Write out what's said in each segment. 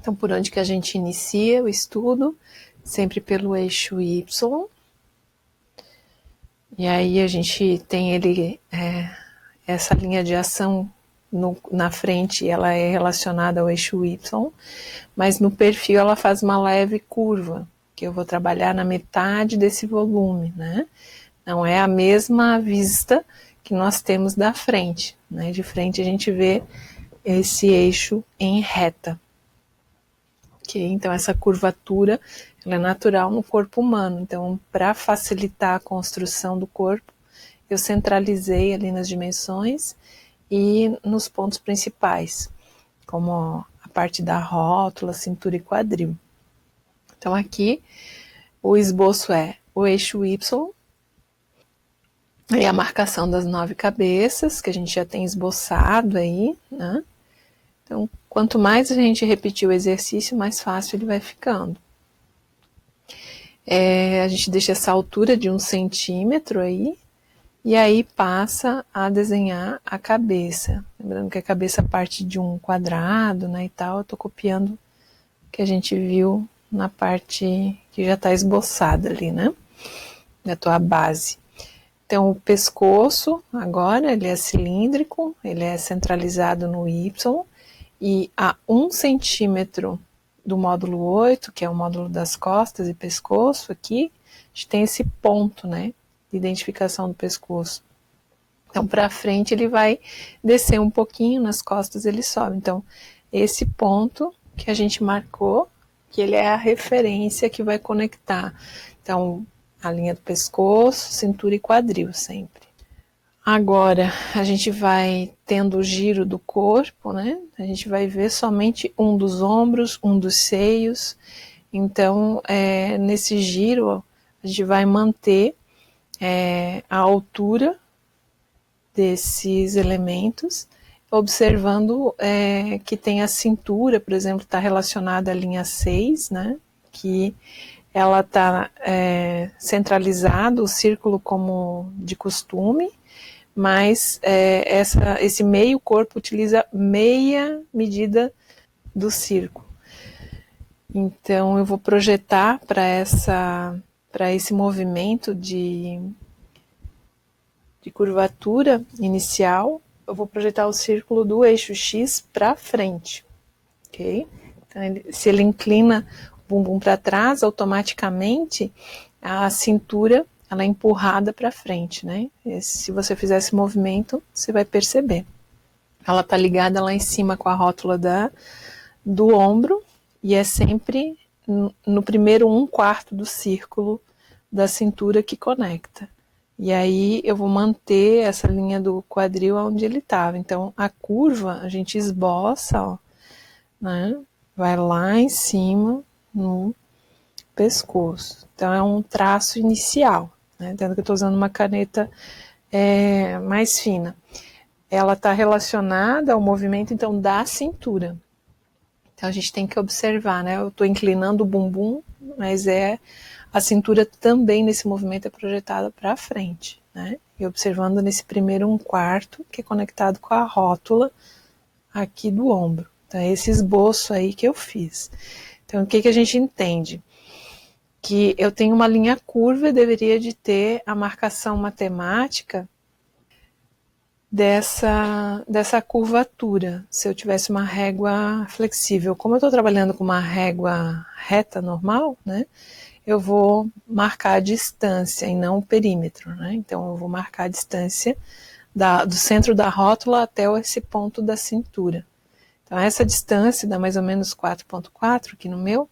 Então, por onde que a gente inicia o estudo? Sempre pelo eixo Y. E aí a gente tem ele, essa linha de ação na frente, ela é relacionada ao eixo Y, mas no perfil ela faz uma leve curva, que eu vou trabalhar na metade desse volume, né? Não é a mesma vista que nós temos da frente, né? De frente a gente vê esse eixo em reta. Okay? Então essa curvatura ela é natural no corpo humano. Então, para facilitar a construção do corpo, eu centralizei ali nas dimensões e nos pontos principais, como a parte da rótula, cintura e quadril. Então aqui o esboço é o eixo Y e a marcação das 9 cabeças, que a gente já tem esboçado aí, né? Então, quanto mais a gente repetir o exercício, mais fácil ele vai ficando. A gente deixa essa altura de 1 centímetro aí, e aí passa a desenhar a cabeça. Lembrando que a cabeça parte de um quadrado, né, e tal, eu tô copiando o que a gente viu na parte que já está esboçada ali, né, da tua base. Então, o pescoço, agora, ele é cilíndrico, ele é centralizado no Y, e a 1 centímetro do módulo 8, que é o módulo das costas e pescoço aqui, a gente tem esse ponto, né, de identificação do pescoço. Então, para frente ele vai descer um pouquinho, nas costas ele sobe. Então, esse ponto que a gente marcou, que ele é a referência que vai conectar. Então, a linha do pescoço, cintura e quadril sempre. Agora, a gente vai tendo o giro do corpo, né? A gente vai ver somente um dos ombros, um dos seios. Então, nesse giro, a gente vai manter a altura desses elementos, observando que tem a cintura, por exemplo, está relacionada à linha 6, né? Que ela está centralizada, o círculo como de costume, mas esse meio corpo utiliza meia medida do círculo. Então eu vou projetar para esse movimento de curvatura inicial, eu vou projetar o círculo do eixo X para frente, ok? Então, se ele inclina o bumbum para trás, automaticamente a cintura ela é empurrada para frente, né? Se você fizer esse movimento, você vai perceber. Ela está ligada lá em cima com a rótula do ombro e é sempre no primeiro 1/4 do círculo da cintura que conecta. E aí eu vou manter essa linha do quadril onde ele estava. Então a curva a gente esboça, ó, né? Vai lá em cima no pescoço. Então é um traço inicial. Entendo que eu estou usando uma caneta mais fina. Ela está relacionada ao movimento, então, da cintura. Então, a gente tem que observar, né? Eu estou inclinando o bumbum, mas a cintura também, nesse movimento, é projetada para frente, né? E observando nesse primeiro 1/4, que é conectado com a rótula aqui do ombro. Então, é esse esboço aí que eu fiz. Então, o que a gente entende? Que eu tenho uma linha curva e deveria de ter a marcação matemática dessa curvatura, se eu tivesse uma régua flexível. Como eu estou trabalhando com uma régua reta normal, né, eu vou marcar a distância e não o perímetro, né, então eu vou marcar a distância do centro da rótula até esse ponto da cintura. Então essa distância dá mais ou menos 4,4 aqui no meu.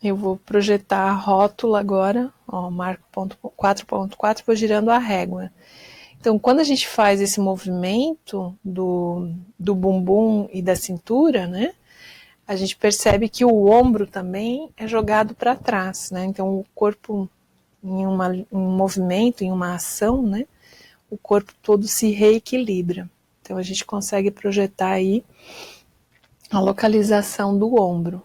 Eu vou projetar a rótula agora, ó, marco 4,4, vou girando a régua. Então, quando a gente faz esse movimento do bumbum e da cintura, né, a gente percebe que o ombro também é jogado para trás, né, então o corpo em um movimento, em uma ação, né, o corpo todo se reequilibra. Então, a gente consegue projetar aí a localização do ombro.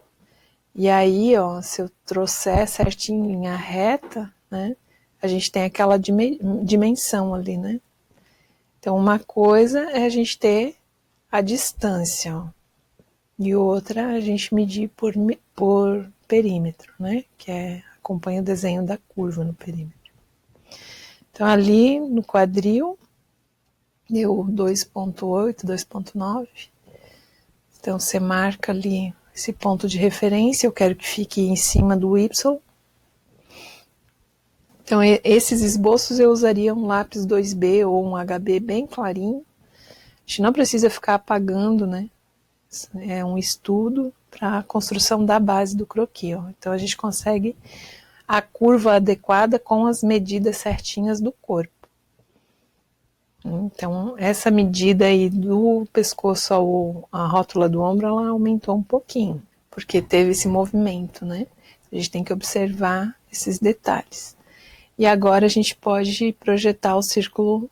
E aí, ó, se eu trouxer certinho em linha reta, né, a gente tem aquela dimensão ali, né. Então, uma coisa é a gente ter a distância, ó. e outra a gente medir por perímetro, né? Que acompanha o desenho da curva no perímetro. Então ali no quadril deu 2,8, 2,9. Então você marca ali esse ponto de referência, eu quero que fique em cima do Y. Então esses esboços eu usaria um lápis 2B ou um HB bem clarinho. A gente não precisa ficar apagando, né? É um estudo para a construção da base do croquis. Ó. Então a gente consegue a curva adequada com as medidas certinhas do corpo. Então essa medida aí do pescoço à rótula do ombro, ela aumentou um pouquinho, porque teve esse movimento, né? A gente tem que observar esses detalhes. E agora a gente pode projetar o círculo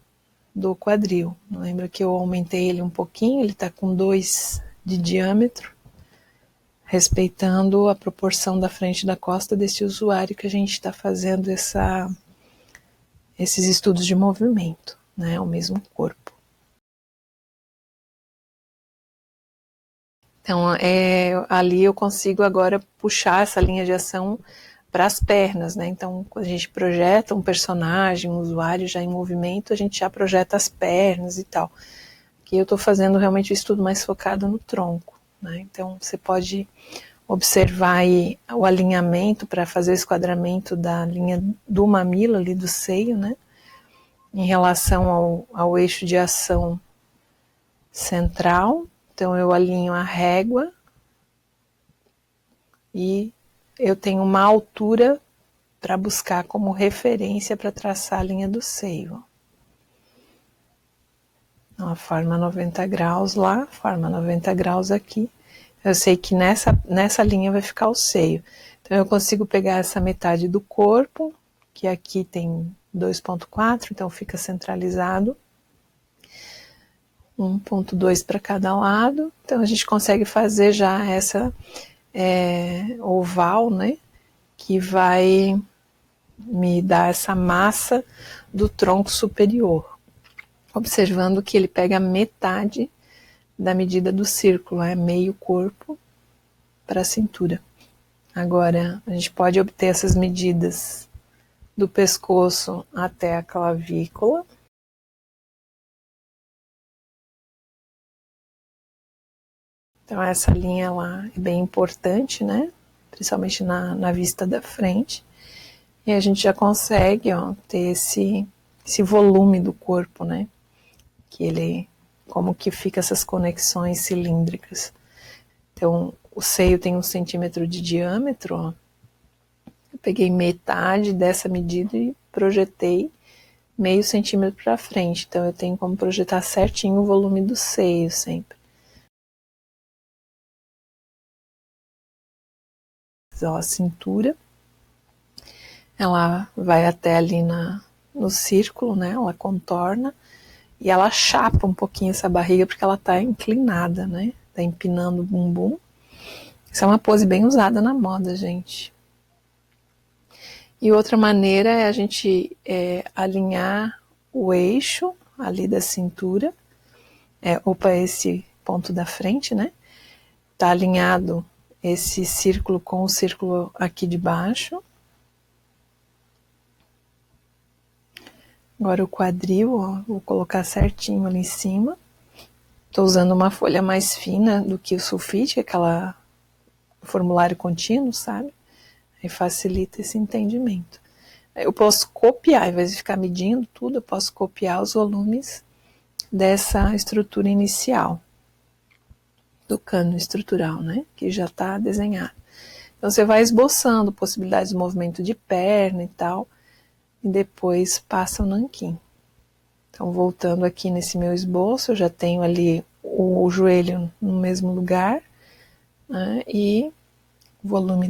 do quadril. Lembra que eu aumentei ele um pouquinho, ele está com 2 de diâmetro, respeitando a proporção da frente da costa desse usuário que a gente está fazendo esses estudos de movimento, né, o mesmo corpo. Então, ali eu consigo agora puxar essa linha de ação para as pernas, né? Então, quando a gente projeta um personagem, um usuário já em movimento, a gente já projeta as pernas e tal. Aqui eu estou fazendo realmente o estudo mais focado no tronco, né? Então, você pode observar aí o alinhamento para fazer o esquadramento da linha do mamilo ali do seio, né? Em relação ao eixo de ação central. Então eu alinho a régua e eu tenho uma altura para buscar como referência para traçar a linha do seio. Então, forma 90 graus lá, forma 90 graus aqui. Eu sei que nessa linha vai ficar o seio. Então eu consigo pegar essa metade do corpo, que aqui tem 2,4, então fica centralizado. 1,2 para cada lado. Então a gente consegue fazer já essa oval, né? Que vai me dar essa massa do tronco superior. Observando que ele pega metade da medida do círculo, é meio corpo para a cintura. Agora, a gente pode obter essas medidas do pescoço até a clavícula. Então essa linha lá é bem importante, né? Principalmente na vista da frente. E a gente já consegue, ter esse volume do corpo, né? Como que fica essas conexões cilíndricas. Então, o seio tem 1 centímetro de diâmetro, ó. Eu peguei metade dessa medida e projetei meio centímetro para frente. Então, eu tenho como projetar certinho o volume do seio sempre. Ó, a cintura, ela vai até ali no círculo, né? Ela contorna e ela chapa um pouquinho essa barriga porque ela está inclinada, né? Tá empinando o bumbum. Isso é uma pose bem usada na moda, gente. E outra maneira é a gente alinhar o eixo ali da cintura, esse ponto da frente, né? Tá alinhado esse círculo com o círculo aqui de baixo. Agora o quadril, ó, vou colocar certinho ali em cima. Estou usando uma folha mais fina do que o sulfite, que é aquela formulário contínuo, sabe? Aí facilita esse entendimento. Eu posso copiar, ao invés de ficar medindo tudo, eu posso copiar os volumes dessa estrutura inicial, do cano estrutural, né? Que já está desenhado. Então você vai esboçando possibilidades de movimento de perna e tal, e depois passa o nanquim. Então voltando aqui nesse meu esboço, eu já tenho ali o joelho no mesmo lugar, né? E o volume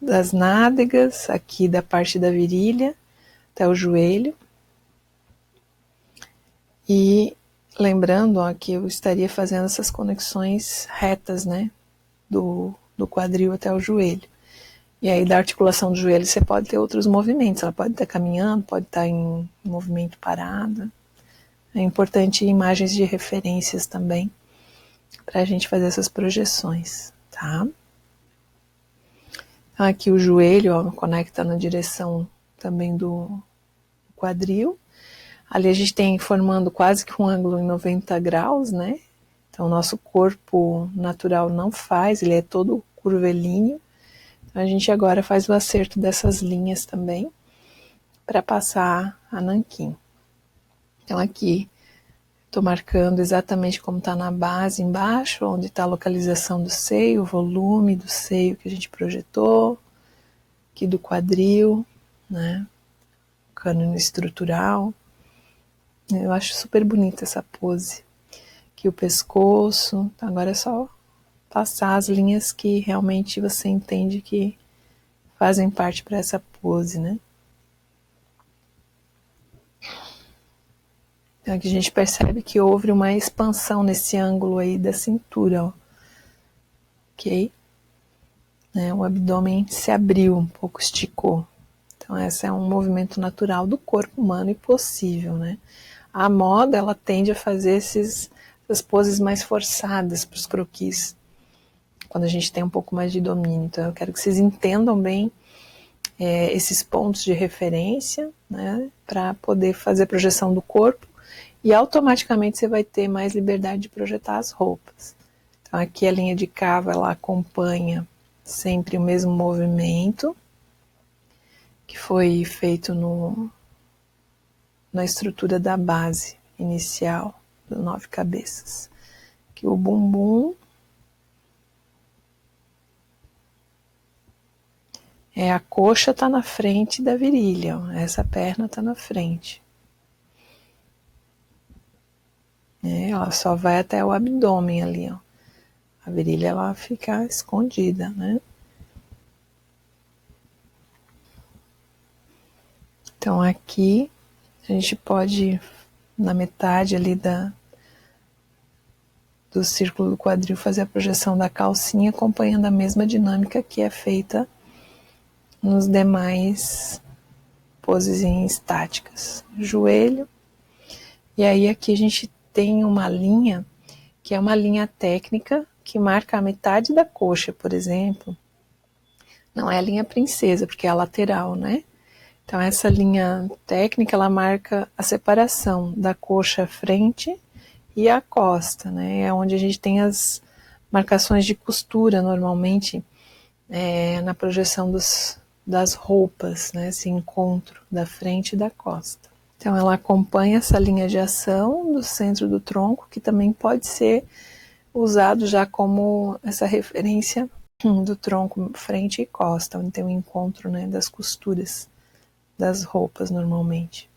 das nádegas, aqui da parte da virilha até o joelho. E lembrando, ó, que eu estaria fazendo essas conexões retas, né, do quadril até o joelho. E aí da articulação do joelho você pode ter outros movimentos, ela pode estar caminhando, pode estar em movimento parado. É importante imagens de referências também para a gente fazer essas projeções, tá? Então, aqui o joelho, ó, conecta na direção também do quadril. Ali a gente tem formando quase que um ângulo em 90 graus, né? Então, o nosso corpo natural não faz, ele é todo curvilíneo. Então, a gente agora faz o acerto dessas linhas também para passar a nanquim. Então, aqui estou marcando exatamente como está na base embaixo, onde está a localização do seio, o volume do seio que a gente projetou, aqui do quadril, né? O cânone estrutural. Eu acho super bonita essa pose. Aqui o pescoço, então agora é só passar as linhas que realmente você entende que fazem parte para essa pose, né? Então aqui a gente percebe que houve uma expansão nesse ângulo aí da cintura, ó. Ok? Né? O abdômen se abriu, um pouco esticou. Então esse é um movimento natural do corpo humano e possível, né? A moda, ela tende a fazer essas poses mais forçadas para os croquis, quando a gente tem um pouco mais de domínio. Então eu quero que vocês entendam bem esses pontos de referência, né, para poder fazer a projeção do corpo, e automaticamente você vai ter mais liberdade de projetar as roupas. Então aqui a linha de cava, ela acompanha sempre o mesmo movimento que foi feito na estrutura da base inicial do 9 cabeças. Aqui o bumbum a coxa está na frente da virilha, ó. Essa perna está na frente. Ela só vai até o abdômen ali, ó. A virilha, ela fica escondida, né? Então aqui a gente pode, na metade ali do círculo do quadril, fazer a projeção da calcinha, acompanhando a mesma dinâmica que é feita nos demais poses estáticas. Joelho. E aí aqui a gente tem uma linha, que é uma linha técnica, que marca a metade da coxa, por exemplo. Não é a linha princesa, porque é a lateral, né? Então essa linha técnica, ela marca a separação da coxa frente e a costa, né? É onde a gente tem as marcações de costura, normalmente, na projeção das roupas, né? Esse encontro da frente e da costa. Então ela acompanha essa linha de ação do centro do tronco, que também pode ser usado já como essa referência do tronco frente e costa, onde tem o encontro, né, das costuras das roupas normalmente.